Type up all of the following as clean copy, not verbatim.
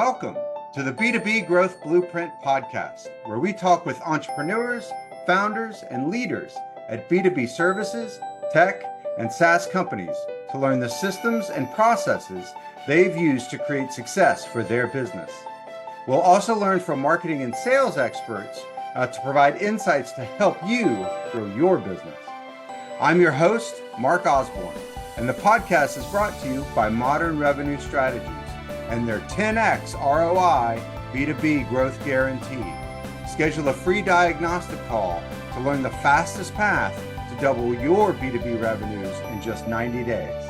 Welcome to the B2B Growth Blueprint Podcast, where we talk with entrepreneurs, founders, and leaders at B2B services, tech, and SaaS companies to learn the systems and processes they've used to create success for their business. We'll also learn from marketing and sales experts to provide insights to help you grow your business. I'm your host, Mark Osborne, and the podcast is brought to you by Modern Revenue Strategies and their 10x ROI B2B Growth Guarantee. Schedule a free diagnostic call to learn the fastest path to double your B2B revenues in just 90 days.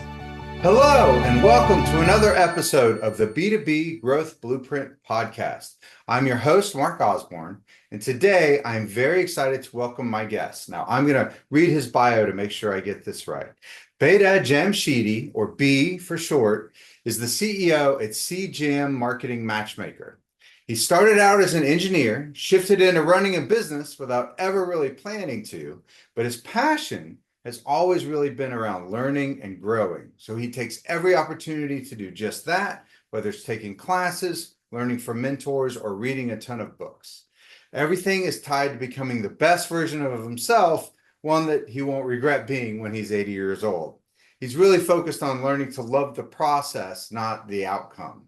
Hello, and welcome to another episode of the B2B Growth Blueprint Podcast. I'm your host, Mark Osborne, and today I'm very excited to welcome my guest. Now, I'm going to read his bio to make sure I get this right. Behdad Jamshidi, or B for short, is the CEO at CJAM Marketing Matchmaker. He started out as an engineer, shifted into running a business without ever really planning to, but his passion has always really been around learning and growing. So he takes every opportunity to do just that, whether it's taking classes, learning from mentors, or reading a ton of books. Everything is tied to becoming the best version of himself, one that he won't regret being when he's 80 years old. He's really focused on learning to love the process, not the outcome.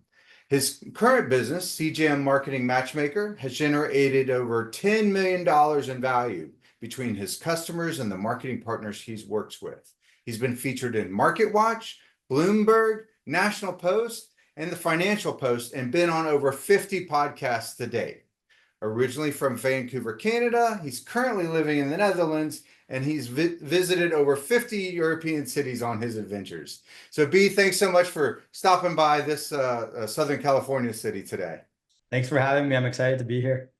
His current business, CJAM Marketing Matchmaker, has generated over $10 million in value between his customers and the marketing partners he works with. He's been featured in MarketWatch, Bloomberg, National Post, and the Financial Post, and been on over 50 podcasts to date. Originally from Vancouver, Canada, he's currently living in the Netherlands, and he's visited over 50 European cities on his adventures. So B, thanks so much for stopping by this Southern California city today. Thanks for having me. I'm excited to be here.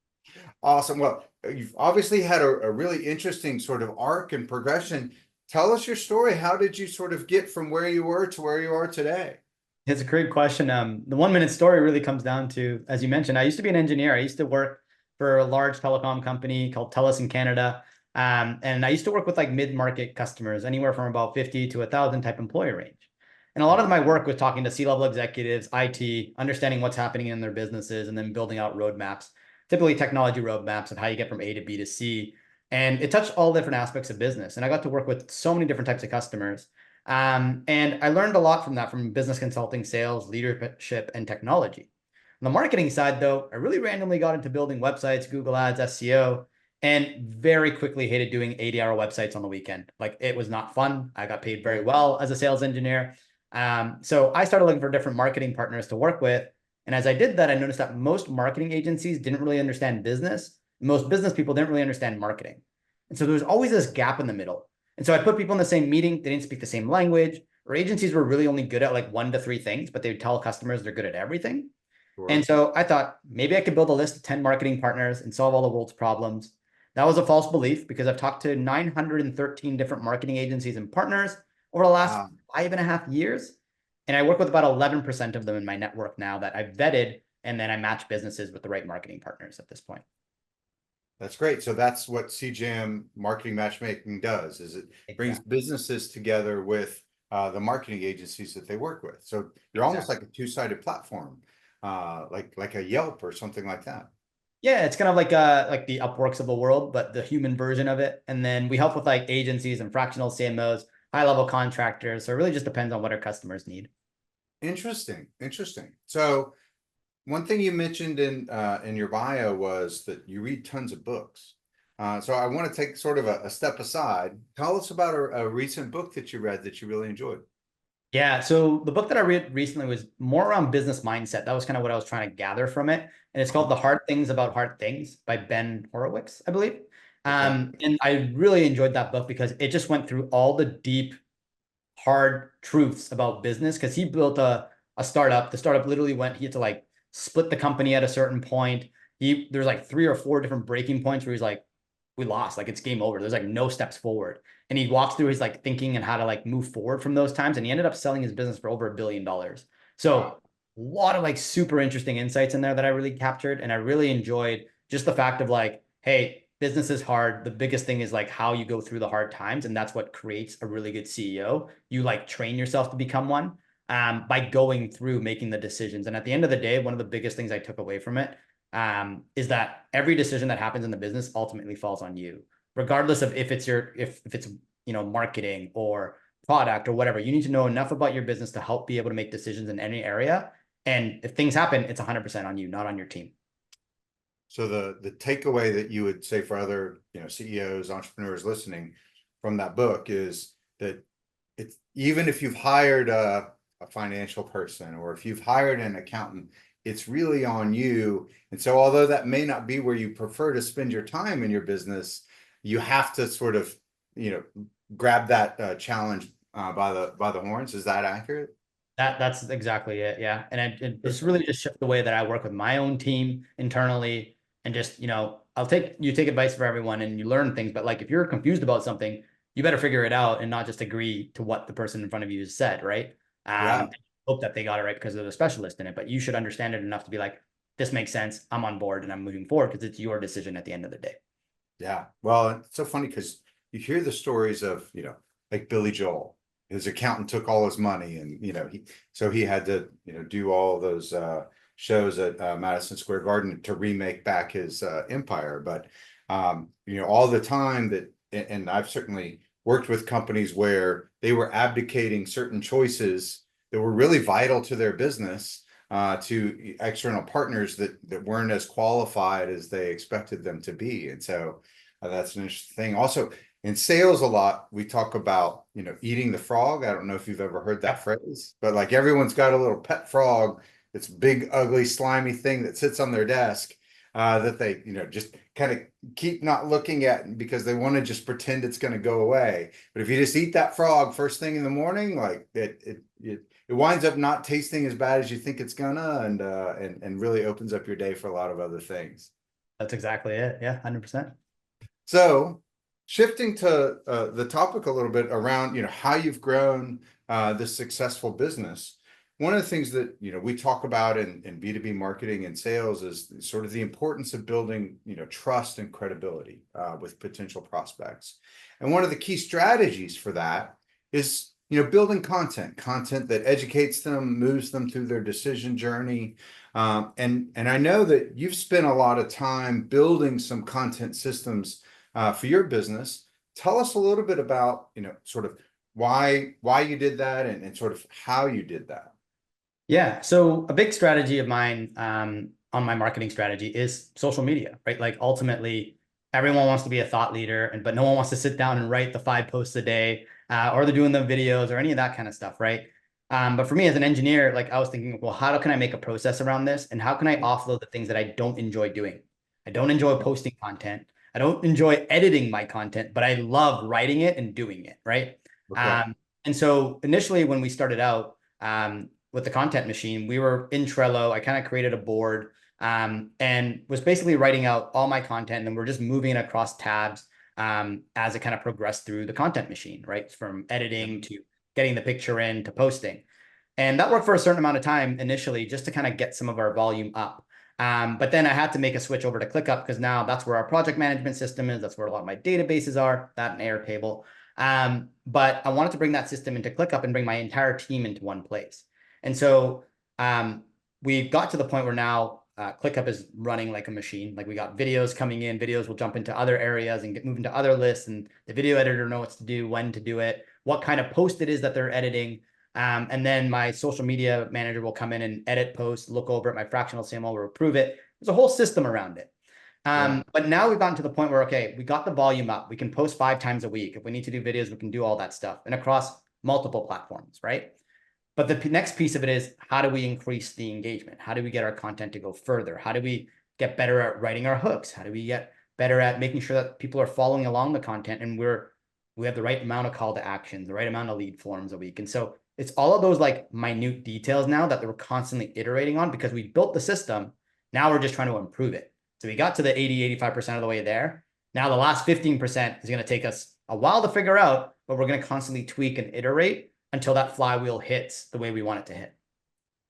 Awesome. Well, you've obviously had a really interesting sort of arc and progression. Tell us your story. How did you sort of get from where you were to where you are today? It's a great question. The 1 minute story really comes down to, as you mentioned, I used to be an engineer. I used to work for a large telecom company called TELUS in Canada. And I used to work with like mid-market customers, anywhere from about 50 to 1,000 type employee range. And a lot of my work was talking to C-level executives, IT, understanding what's happening in their businesses, and then building out roadmaps, typically technology roadmaps of how you get from A to B to C. And it touched all different aspects of business. And I got to work with so many different types of customers. And I learned a lot from that, from business consulting, sales, leadership, and technology. On the marketing side, though, I really randomly got into building websites, Google Ads, SEO, and very quickly hated doing 80-hour websites on the weekend. Like, it was not fun. I got paid very well as a sales engineer. So I started looking for different marketing partners to work with. And as I did that, I noticed that most marketing agencies didn't really understand business. Most business people didn't really understand marketing. And so there was always this gap in the middle. And so I put people in the same meeting. They didn't speak the same language, or agencies were really only good at like 1 to 3 things, but they would tell customers they're good at everything. Sure. And so I thought maybe I could build a list of 10 marketing partners and solve all the world's problems. That was a false belief, because I've talked to 913 different marketing agencies and partners over the last 5.5 years. And I work with about 11% of them in my network now that I've vetted, and then I match businesses with the right marketing partners at this point. That's great. So that's what CJAM Marketing Matchmaking does, is it brings businesses together with the marketing agencies that they work with. So you're almost like a two-sided platform, like a Yelp or something like that. Yeah, it's kind of like the Upworks of the world, but the human version of it. And then we help with like agencies and fractional CMOs, high-level contractors. So it really just depends on what our customers need. Interesting. So one thing you mentioned in your bio was that you read tons of books. So I want to take sort of a step aside. Tell us about a recent book that you read that you really enjoyed. Yeah, so the book that I read recently was more around business mindset. That was kind of what I was trying to gather from it. And it's called The Hard Things About Hard Things by Ben Horowitz, I believe. And I really enjoyed that book because it just went through all the deep, hard truths about business. Because he built a startup. The startup literally he had to like split the company at a certain point. There's like 3 or 4 different breaking points where he's like, we lost, like it's game over. There's like no steps forward. And he walks through his like thinking and how to like move forward from those times. And he ended up selling his business for over $1 billion. So a lot of like super interesting insights in there that I really captured. And I really enjoyed just the fact of like, hey, business is hard. The biggest thing is like how you go through the hard times. And that's what creates a really good CEO. You like train yourself to become one. by going through making the decisions. And at the end of the day, one of the biggest things I took away from it is that every decision that happens in the business ultimately falls on you, regardless of if it's marketing or product or whatever. You need to know enough about your business to help be able to make decisions in any area. And if things happen, it's 100% on you, not on your team. So the takeaway that you would say for other CEOs, entrepreneurs listening from that book is that it's, even if you've hired a financial person or if you've hired an accountant, it's really on you. And so although that may not be where you prefer to spend your time in your business, you have to sort of grab that challenge by the horns. Is that accurate? That's exactly it. Yeah. And it's really just shift the way that I work with my own team internally, and just, you take advice for everyone and you learn things, but like, if you're confused about something, you better figure it out and not just agree to what the person in front of you has said. Right. Yeah. Hope that they got it right because they're the specialist in it, but you should understand it enough to be like, this makes sense. I'm on board and I'm moving forward because it's your decision at the end of the day. Yeah. Well, it's so funny because you hear the stories of, like Billy Joel, his accountant took all his money and, he had to, do all those shows at Madison Square Garden to remake back his empire. But, all the time that, and I've certainly worked with companies where they were abdicating certain choices that were really vital to their business to external partners that weren't as qualified as they expected them to be. And so that's an interesting thing. Also, in sales, a lot we talk about, eating the frog. I don't know if you've ever heard that phrase, but like everyone's got a little pet frog. It's big, ugly, slimy thing that sits on their desk that they, just kind of keep not looking at because they want to just pretend it's going to go away. But if you just eat that frog first thing in the morning, like it winds up not tasting as bad as you think it's gonna, and really opens up your day for a lot of other things. That's exactly it. Yeah, 100%. So shifting to the topic a little bit around, how you've grown this successful business. One of the things that, we talk about in B2B marketing and sales is sort of the importance of building, trust and credibility with potential prospects. And one of the key strategies for that is, building content that educates them, moves them through their decision journey. And I know that you've spent a lot of time building some content systems for your business. Tell us a little bit about, sort of why you did that and sort of how you did that. Yeah. So a big strategy of mine on my marketing strategy is social media, right? Like ultimately, everyone wants to be a thought leader, but no one wants to sit down and write the 5 posts a day, or they're doing the videos or any of that kind of stuff, right? But for me as an engineer, like I was thinking, well, how can I make a process around this? And how can I offload the things that I don't enjoy doing? I don't enjoy posting content. I don't enjoy editing my content, but I love writing it and doing it, right? Okay. And so initially when we started out, with the content machine, we were in Trello. I kind of created a board and was basically writing out all my content, and then we're just moving it across tabs as it kind of progressed through the content machine, right? From editing to getting the picture in to posting. And that worked for a certain amount of time initially just to kind of get some of our volume up. But then I had to make a switch over to ClickUp because now that's where our project management system is. That's where a lot of my databases are, that and Airtable. But I wanted to bring that system into ClickUp and bring my entire team into one place. And so we got to the point where now ClickUp is running like a machine. Like we got videos coming in, videos will jump into other areas and move into other lists, and the video editor knows what to do, when to do it, what kind of post it is that they're editing. And then my social media manager will come in and edit posts, look over it. My fractional CMO will approve it. There's a whole system around it. But now we've gotten to the point where, okay, we got the volume up. We can post 5 times a week. If we need to do videos, we can do all that stuff and across multiple platforms, right? But the next piece of it is, how do we increase the engagement? How do we get our content to go further? How do we get better at writing our hooks? How do we get better at making sure that people are following along the content and we have the right amount of call to action, the right amount of lead forms a week? And so it's all of those like minute details now that we're constantly iterating on because we built the system. Now we're just trying to improve it. So we got to the 85% of the way there. Now the last 15% is going to take us a while to figure out, but we're going to constantly tweak and iterate until that flywheel hits the way we want it to hit.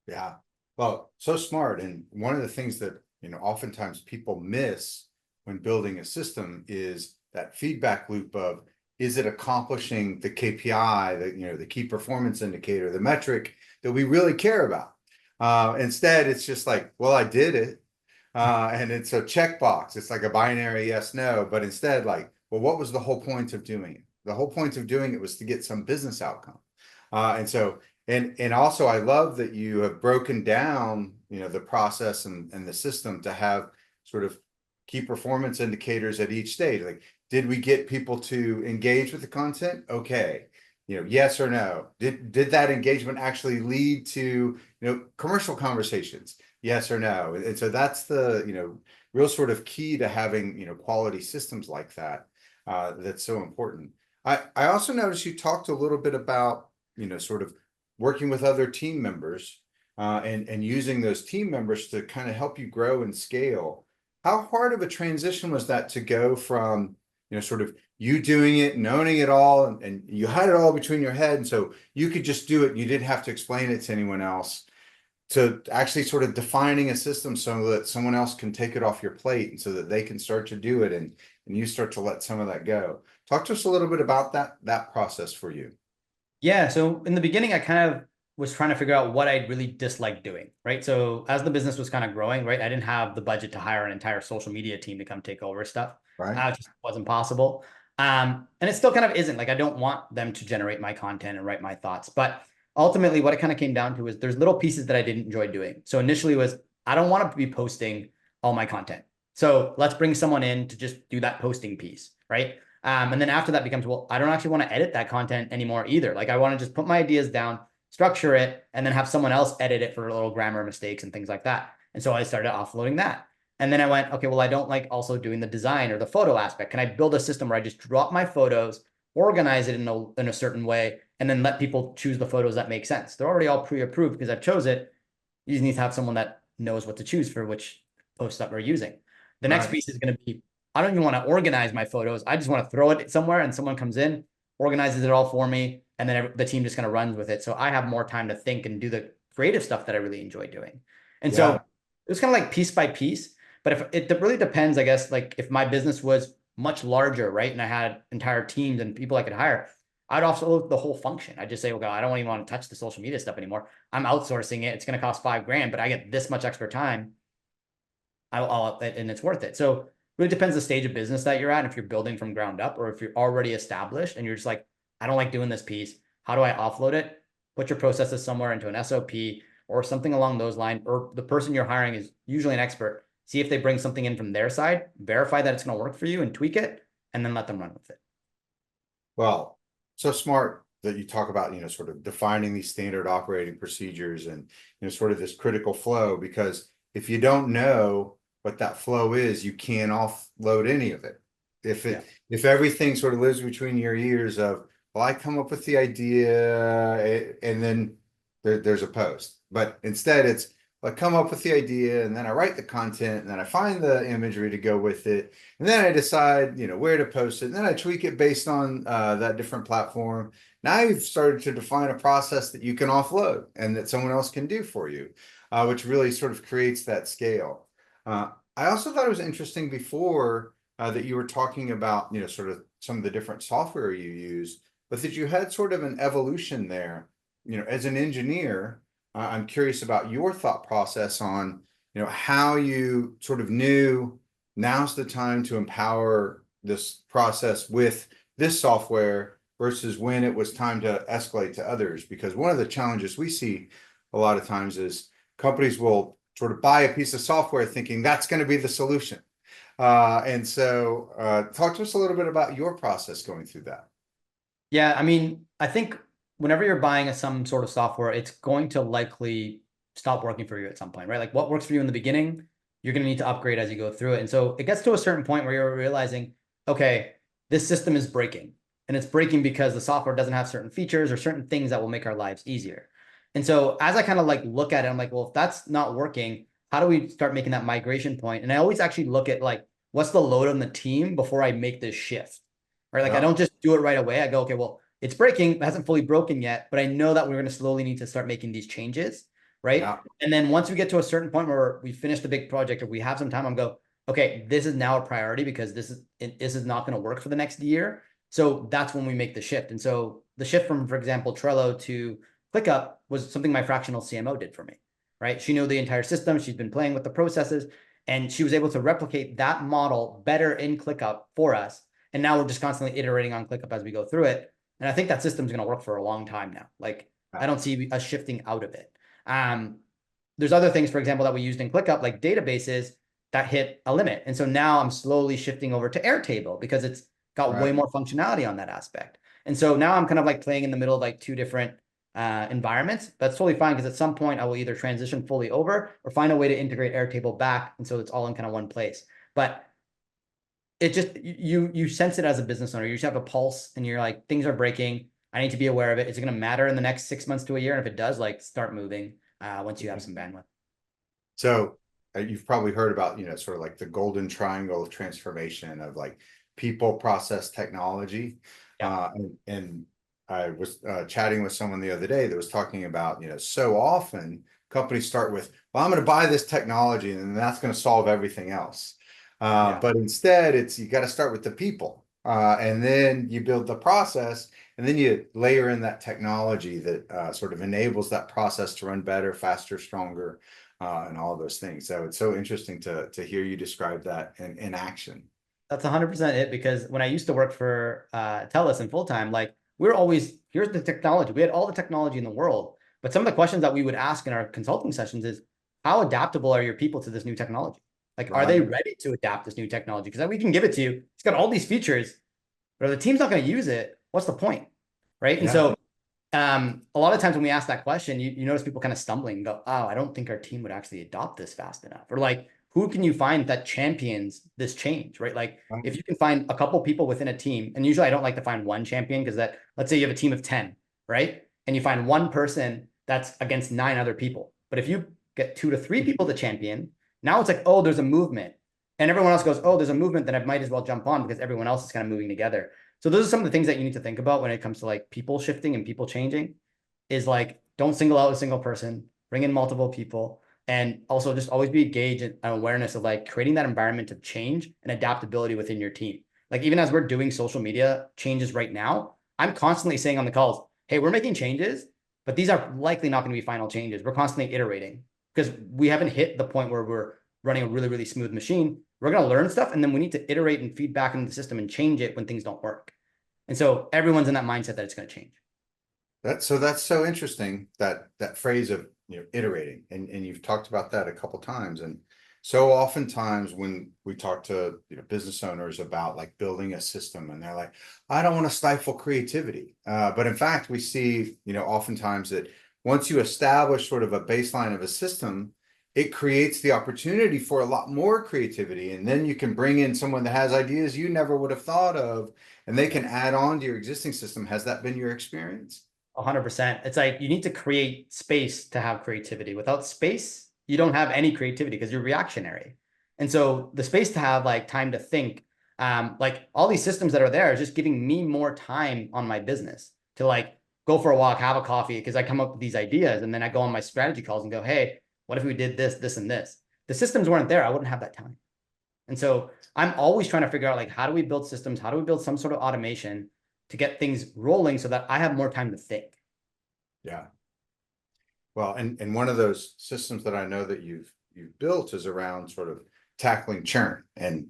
Yeah. Well, so smart. And one of the things that, oftentimes people miss when building a system is that feedback loop of is it accomplishing the KPI, the key performance indicator, the metric that we really care about? Instead, it's just like, well, I did it. And it's a checkbox. It's like a binary yes, no. But instead, like, well, what was the whole point of doing it? The whole point of doing it was to get some business outcome. And also, I love that you have broken down, the process and the system to have sort of key performance indicators at each stage. Like, did we get people to engage with the content? Okay. Yes or no. Did that engagement actually lead to, commercial conversations? Yes or no. And so that's the, real sort of key to having, quality systems like that. That's so important. I also noticed you talked a little bit about, sort of working with other team members and using those team members to kind of help you grow and scale. How hard of a transition was that to go from, sort of you doing it and owning it all, and you had it all between your head, and so you could just do it. You didn't have to explain it to anyone else, to actually sort of defining a system so that someone else can take it off your plate and so that they can start to do it and you start to let some of that go. Talk to us a little bit about that process for you. Yeah. So in the beginning, I kind of was trying to figure out what I really disliked doing, right? So as the business was kind of growing, right, I didn't have the budget to hire an entire social media team to come take over stuff. Right. It just wasn't possible. And it still kind of isn't. Like, I don't want them to generate my content and write my thoughts. But ultimately, what it kind of came down to is there's little pieces that I didn't enjoy doing. So initially was, I don't want to be posting all my content. So let's bring someone in to just do that posting piece, right? And then after that becomes, well, I don't actually want to edit that content anymore either. Like, I want to just put my ideas down, structure it, and then have someone else edit it for little grammar mistakes and things like that. And so I started offloading that. And then I went, okay, well, I don't like also doing the design or the photo aspect. Can I build a system where I just drop my photos, organize it in a certain way, and then let people choose the photos that make sense? They're already all pre-approved because I've chose it. You just need to have someone that knows what to choose for which posts that we're using. The next piece is going to be, I don't even want to organize my photos. I just want to throw it somewhere and someone comes in, organizes it all for me, and then the team just kind of runs with it. So I have more time to think and do the creative stuff that I really enjoy doing. And so it was kind of like piece by piece. But if it really depends, I guess, like if my business was much larger, right, and I had entire teams and people I could hire, I'd offload the whole function. I'd just say, well, I don't even want to touch the social media stuff anymore. I'm outsourcing it. It's going to cost $5,000, but I get this much extra time. And it's worth it. So it really depends the stage of business that you're at. If you're building from ground up, or if you're already established and you're just like, I don't like doing this piece. How do I offload it? Put your processes somewhere into an SOP or something along those lines, or the person you're hiring is usually an expert. See if they bring something in from their side, verify that it's going to work for you and tweak it, and then let them run with it. Well, so smart that you talk about, sort of defining these standard operating procedures and, sort of this critical flow, because if you don't know what that flow is, you can't offload any of it. If everything sort of lives between your ears of, well, I come up with the idea and then there's a post, but instead it's, I come up with the idea and then I write the content and then I find the imagery to go with it. And then I decide, where to post it. And then I tweak it based on that different platform. Now you've started to define a process that you can offload and that someone else can do for you, which really sort of creates that scale. I also thought it was interesting before that you were talking about, sort of some of the different software you use, but that you had sort of an evolution there. As an engineer, I'm curious about your thought process on, how you sort of knew now's the time to empower this process with this software versus when it was time to escalate to others. Because one of the challenges we see a lot of times is companies will sort of buy a piece of software thinking that's going to be the solution. And so talk to us a little bit about your process going through that. Yeah, I mean, I think whenever you're buying some sort of software, it's going to likely stop working for you at some point, right? Like what works for you in the beginning, you're going to need to upgrade as you go through it. And so it gets to a certain point where you're realizing, okay, this system is breaking, and it's breaking because the software doesn't have certain features or certain things that will make our lives easier. And so as I kind of like look at it, I'm like, well, if that's not working, how do we start making that migration point? And I always actually look at like, what's the load on the team before I make this shift, right? Like I don't just do it right away. I go, okay, well, it's breaking, it hasn't fully broken yet, but I know that we're going to slowly need to start making these changes, right? Yeah. And then once we get to a certain point where we finish the big project or we have some time, I'm go, okay, this is now a priority because this is not going to work for the next year. So that's when we make the shift. And so the shift from, for example, Trello to ClickUp was something my fractional CMO did for me, right? She knew the entire system. She's been playing with the processes, and she was able to replicate that model better in ClickUp for us. And now we're just constantly iterating on ClickUp as we go through it. And I think that system's going to work for a long time now. Like, I don't see us shifting out of it. There's other things, for example, that we used in ClickUp, like databases that hit a limit. And so now I'm slowly shifting over to Airtable because it's got way more functionality on that aspect. And so now I'm kind of like playing in the middle of like two different environments. That's totally fine, because at some point I will either transition fully over or find a way to integrate Airtable back. And so it's all in kind of one place. But it just, you sense it as a business owner. You just have a pulse and you're like, things are breaking. I need to be aware of it. Is it going to matter in the next 6 months to a year? And if it does, like, start moving once you have some bandwidth. So you've probably heard about, sort of like the golden triangle of transformation of like people, process, technology. Yeah. And I was chatting with someone the other day that was talking about, so often companies start with, well, I'm going to buy this technology and then that's going to solve everything else. But instead, you got to start with the people, and then you build the process, and then you layer in that technology that sort of enables that process to run better, faster, stronger, and all of those things. So it's so interesting to hear you describe that in action. That's 100% it, because when I used to work for TELUS and full-time, like, we're always, here's the technology. We had all the technology in the world, but some of the questions that we would ask in our consulting sessions is, how adaptable are your people to this new technology? Like, are they ready to adapt this new technology? Because we can give it to you. It's got all these features, but if the team's not going to use it, what's the point? Right. And so a lot of times when we ask that question, you notice people kind of stumbling and go, oh, I don't think our team would actually adopt this fast enough. Or like, who can you find that champions this change, right? Like, if you can find a couple people within a team, and usually I don't like to find one champion, because that, let's say you have a team of 10, right? And you find one person that's against 9 other people. But if you get 2 to 3 people to champion, now it's like, oh, there's a movement. And everyone else goes, oh, there's a movement, then I might as well jump on, because everyone else is kind of moving together. So those are some of the things that you need to think about when it comes to like people shifting and people changing, is like, don't single out a single person, bring in multiple people. And also just always be engaged and awareness of like creating that environment of change and adaptability within your team. Like, even as we're doing social media changes right now, I'm constantly saying on the calls, hey, we're making changes, but these are likely not going to be final changes. We're constantly iterating, because we haven't hit the point where we're running a really, really smooth machine. We're going to learn stuff, and then we need to iterate and feed back into the system and change it when things don't work. And so everyone's in that mindset that it's going to change. That's so interesting, that phrase of iterating, and you've talked about that a couple times. And so oftentimes when we talk to business owners about like building a system, and they're like, I don't want to stifle creativity, but in fact we see oftentimes that once you establish sort of a baseline of a system, it creates the opportunity for a lot more creativity, and then you can bring in someone that has ideas you never would have thought of, and they can add on to your existing system. Has that been your experience? 100%. It's like, you need to create space to have creativity. Without space, you don't have any creativity, because you're reactionary. And so the space to have like time to think, like all these systems that are there is just giving me more time on my business to like go for a walk, have a coffee, because I come up with these ideas, and then I go on my strategy calls and go, hey, what if we did this, this, and this? The systems weren't there, I wouldn't have that time. And so I'm always trying to figure out like, how do we build systems? How do we build some sort of automation to get things rolling so that I have more time to think? Yeah. Well, and one of those systems that I know that you've built is around sort of tackling churn, and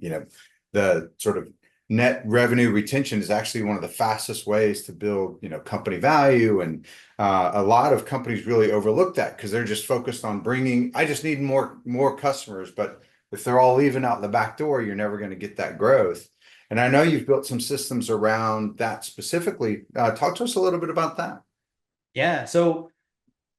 the sort of net revenue retention is actually one of the fastest ways to build company value. And a lot of companies really overlook that, because they're just focused on I just need more customers, but if they're all leaving out the back door, you're never going to get that growth. And I know you've built some systems around that specifically. Talk to us a little bit about that. Yeah. So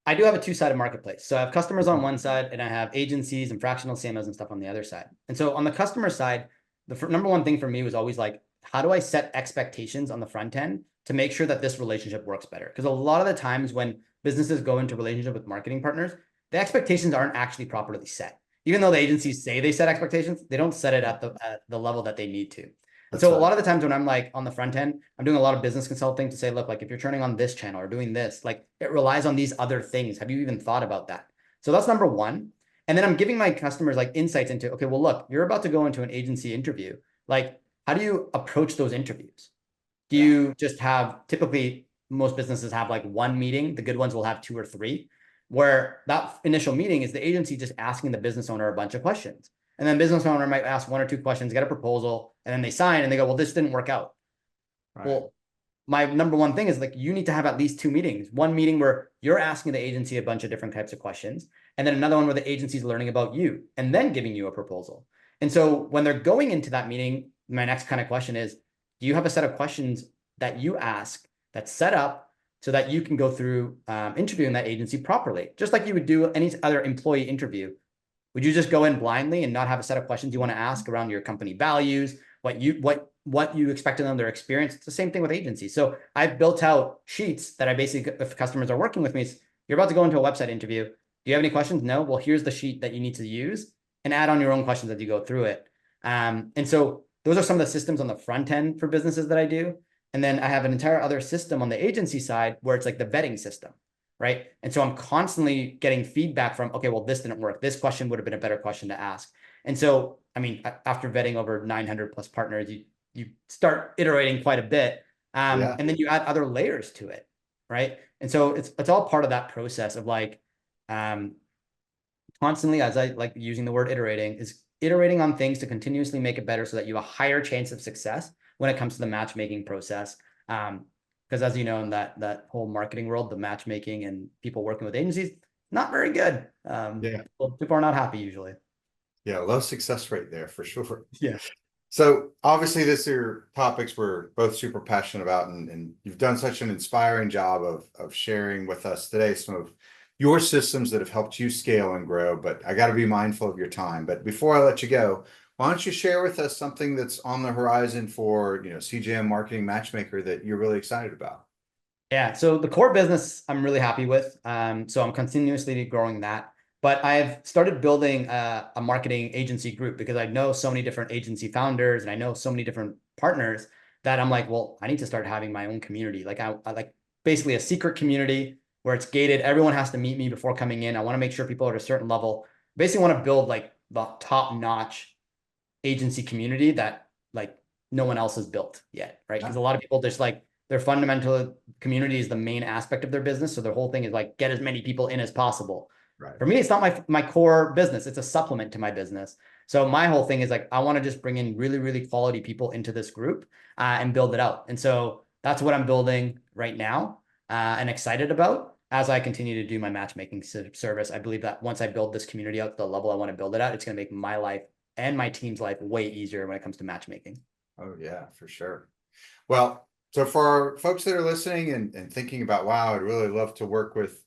I do have a 2-sided marketplace. So I have customers on one side, and I have agencies and fractional CMOs and stuff on the other side. And so on the customer side, the number one thing for me was always like, how do I set expectations on the front end to make sure that this relationship works better? Because a lot of the times when businesses go into relationship with marketing partners, the expectations aren't actually properly set. Even though the agencies say they set expectations, they don't set it at the level that they need to. And so a lot of the times when I'm like on the front end, I'm doing a lot of business consulting to say, look, like, if you're turning on this channel or doing this, like, it relies on these other things. Have you even thought about that? So that's number one. And then I'm giving my customers like insights into, okay, well, look, you're about to go into an agency interview. Like, how do you approach those interviews? Do you just have, typically most businesses have like one meeting, the good ones will have 2 or 3, where that initial meeting is the agency just asking the business owner a bunch of questions. And then business owner might ask 1 or 2 questions, get a proposal, and then they sign and they go, well, this didn't work out. Right. Well, my number one thing is like, you need to have at least 2 meetings. One meeting where you're asking the agency a bunch of different types of questions, and then another one where the agency's learning about you and then giving you a proposal. And so when they're going into that meeting, my next kind of question is, do you have a set of questions that you ask that's set up so that you can go through interviewing that agency properly? Just like you would do any other employee interview. Would you just go in blindly and not have a set of questions you want to ask around your company values, what you expect of them, their experience? It's the same thing with agencies. So I've built out sheets that I basically, if customers are working with me, you're about to go into a website interview. Do you have any questions? No. Well, here's the sheet that you need to use and add on your own questions as you go through it. And so those are some of the systems on the front end for businesses that I do. And then I have an entire other system on the agency side where it's like the vetting system, right? And so I'm constantly getting feedback from, okay, well, this didn't work. This question would have been a better question to ask. And so, I mean, after vetting over 900 plus partners, you start iterating quite a bit. And then you add other layers to it, right? And so it's all part of that process of like, constantly, as I like using the word iterating, is iterating on things to continuously make it better so that you have a higher chance of success when it comes to the matchmaking process. Because as you know, in that whole marketing world, the matchmaking and people working with agencies, not very good. People are not happy usually. Yeah, low success rate there for sure. Yeah. So obviously these are topics we're both super passionate about, and you've done such an inspiring job of sharing with us today some of your systems that have helped you scale and grow. But I got to be mindful of your time. But before I let you go, why don't you share with us something that's on the horizon for, CJAM Marketing Matchmaker that you're really excited about? Yeah, so the core business I'm really happy with. So I'm continuously growing that. But I've started building a marketing agency group because I know so many different agency founders and I know so many different partners that I'm like, well, I need to start having my own community. Like I like basically a secret community where it's gated. Everyone has to meet me before coming in. I want to make sure people are at a certain level. Basically want to build like the top-notch agency community that like no one else has built yet, right? Because a lot of people just like their fundamental community is the main aspect of their business. So their whole thing is like get as many people in as possible. Right. For me, it's not my core business. It's a supplement to my business. So my whole thing is like, I want to just bring in really, really quality people into this group and build it out. And so that's what I'm building right now and excited about as I continue to do my matchmaking service. I believe that once I build this community out to the level I want to build it at, it's going to make my life and my team's life way easier when it comes to matchmaking. Oh yeah, for sure. Well, so for folks that are listening and thinking about, wow, I'd really love to work with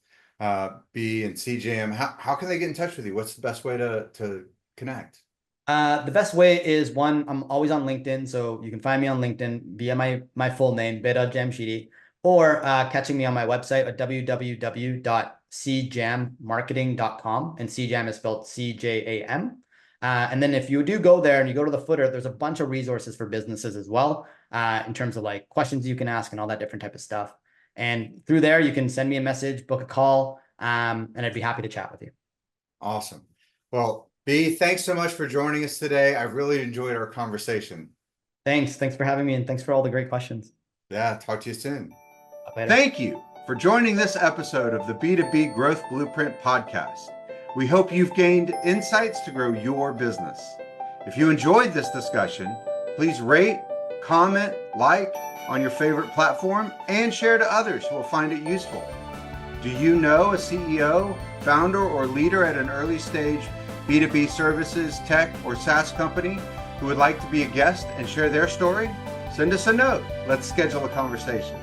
B and CJAM, how can they get in touch with you? What's the best way to connect? The best way is one, I'm always on LinkedIn. So you can find me on LinkedIn via my full name, Behdad Jamshidi, or catching me on my website at www.cjammarketing.com. And CJAM is spelled CJAM. And then if you do go there and you go to the footer, there's a bunch of resources for businesses as well, in terms of like questions you can ask and all that different type of stuff. And through there, you can send me a message, book a call, and I'd be happy to chat with you. Awesome. Well, B, thanks so much for joining us today. I've really enjoyed our conversation. Thanks for having me, and thanks for all the great questions. Yeah, talk to you soon. Later. Thank you for joining this episode of the B2B Growth Blueprint Podcast. We hope you've gained insights to grow your business. If you enjoyed this discussion, please rate, comment, like on your favorite platform, and share to others who will find it useful. Do you know a CEO, founder, or leader at an early stage B2B services, tech, or SaaS company who would like to be a guest and share their story? Send us a note. Let's schedule a conversation.